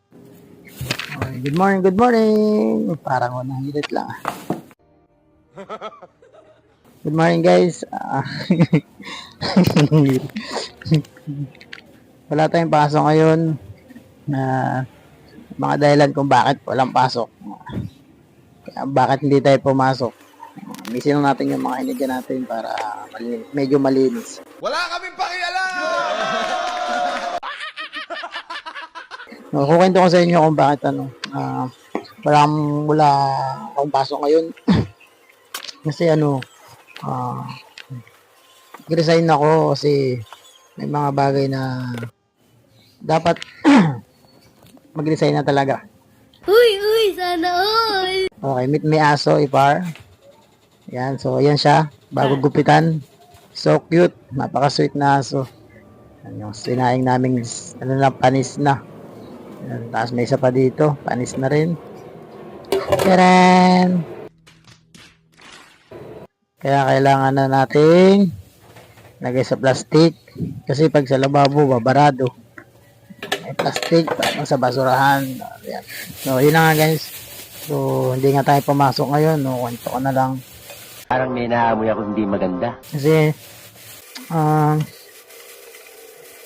Okay, good morning, good morning. Parang unang hirit lang. Good morning guys. Wala tayong pasok ngayon. Na mga dahilan kung bakit walang pasok. Bakit hindi tayo pumasok. Misin lang natin yung mga hinigyan natin para medyo malinis. Wala kaming pakialam! Kukwento ko sa inyo kung bakit wala akong pasok ngayon. Kasi resign ako kasi may mga bagay na dapat mag-resign na talaga. Uy, sana all! Okay, meet me aso, Ipar. Yan, so yan siya. Bago gupitan. So cute. Napaka-sweet na aso. Yan yung sinaing naming panis na. Yan, tapos may isa pa dito. Panis na rin. Taran! Kaya kailangan na nating lagay sa plastic. Kasi pag sa lababo, babarado. May plastic sa basurahan. Yan. So, yun na nga guys. So, hindi nga tayo pumasok ngayon. No, kwento ko na lang. Parang may naamoy ako hindi maganda. Kasi,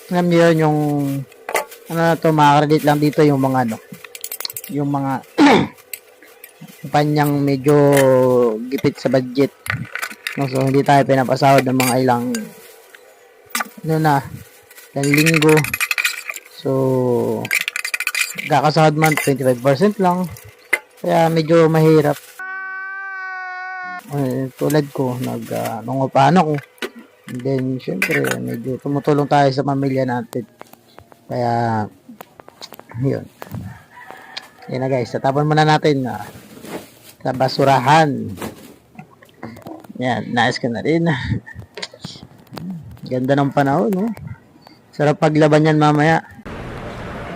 alam niyo yun, yung, makakredit lang dito yung mga, yung mga, panyang medyo gipit sa budget. No, so, hindi tayo pinapasahod ng mga ilang linggo. So, kakasahod man 25% lang. Kaya medyo mahirap. Tulad ko, nangungupahan ako. And then, syempre, medyo tumutulong tayo sa pamilya natin. Kaya, yun. Yan na guys, tatapon muna natin sa basurahan. Yan, nice ka na rin. Ganda ng panahon, no? Sarap paglaban yan mamaya.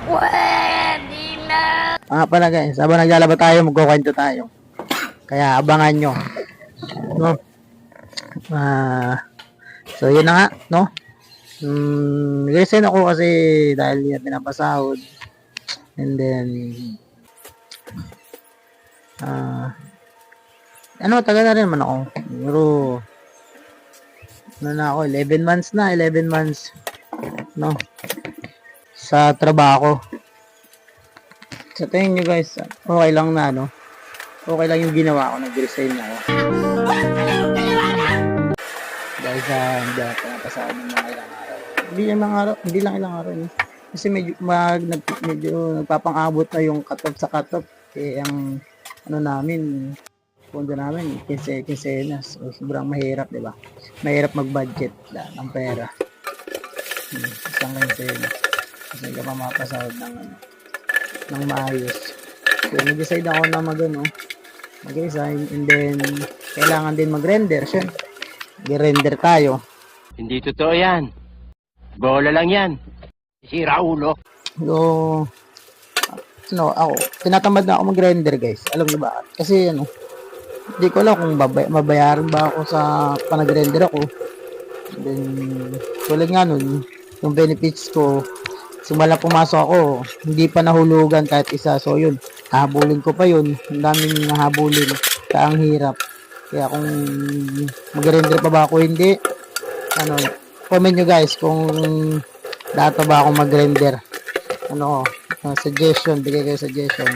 Pwede na! Pala guys, habang naglalaba tayo, magkukwento tayo. Kaya abangan nyo. No? So, yun na nga, no? Resign ako kasi dahil hindi natin napasahod. And then, tagal na rin naman ako. Pero, ako, 11 months na, 11 months. No? Sa trabaho. Sa tingin nyo guys, okay lang na, no? Okay lang yung ginawa ko, nag-resign na ako. Dahil sa hindi ako napasahod ng mga ilang araw. Hindi lang ilang araw. No? Kasi medyo nagpapang-abot na yung cut-off sa cut-off. Eh, ang namin, pondo namin, 15 na. So, sobrang mahirap, di ba? Mahirap mag-budget ng pera. Isang 15 na. Kasi hindi ka pa mapasahod ng maayos. So, nag-decide ako na mag-resign, and then kailangan din mag-render. Siyempre, i-render tayo. Hindi totoo yan. Bola lang yan. Sira ulo. So, ako, tinatamad na ako mag-render guys. Alam niyo ba? Kasi hindi ko alam kung mabayaran ba ako sa panag-render ako. And then, tulad nga nun, yung benefits ko, simula pumasok ako, hindi pa nahulugan kahit isa. So yun, hahabulin ko pa yun. Ang daming nahabulin. Kaya ang hirap. Kaya kung mag-render pa ba ako, hindi. Comment nyo guys kung dato ba ako mag-render. Suggestion, bigay kayo suggestion.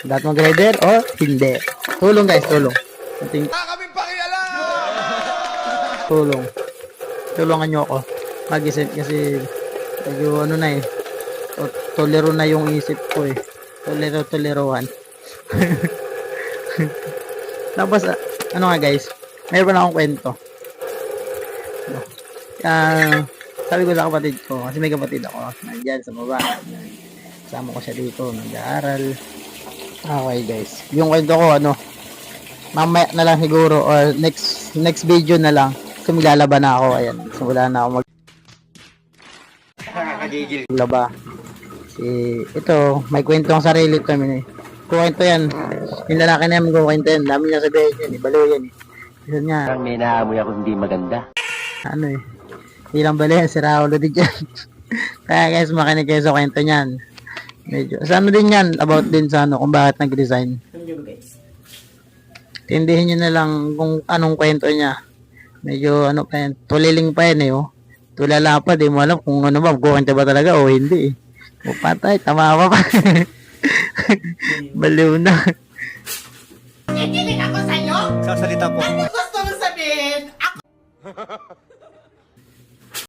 Dato mag-render o hindi. Tulong guys, tulong. Wala kaming pakialam! Tulong. Tulungan nyo ako. Mag-isip kasi medyo tolero na yung isip ko eh. Tolerohan. Tapos, nga guys, mayroon akong kwento. Sabi ko sa kapatid ko, kasi may kapatid ako, nandyan sa baba. Kasama ko siya dito, nag-aaral. Okay guys, yung kwento ko, mamaya na lang siguro, or next video na lang, kasi maglalaban na ako, ayan. So, wala na ako maglaba. Ito, may kwento ang sarili kami eh. Kukwento yan. Yung lalaki na yan, magkukwento yan. Dami niya sabihin yan, balo yan eh. Yun nga. Parang may naamoy ako hindi maganda. Hindi lang balo yan, si Raulo din dyan. Kaya guys, makinig kayo sa kwento niyan. Medyo, sa ano din yan, about din sa ano, kung bakit nag-resign. Tindihin nyo na lang kung anong kwento niya. Medyo ano pa yan, tuliling pa yan eh, oh. Tulala pa, di mo alam kung ano ba, kuwanta ba talaga o hindi eh. O patay, tama pa. Baliw na. Sasalita po. Gusto mo sabihin, ako...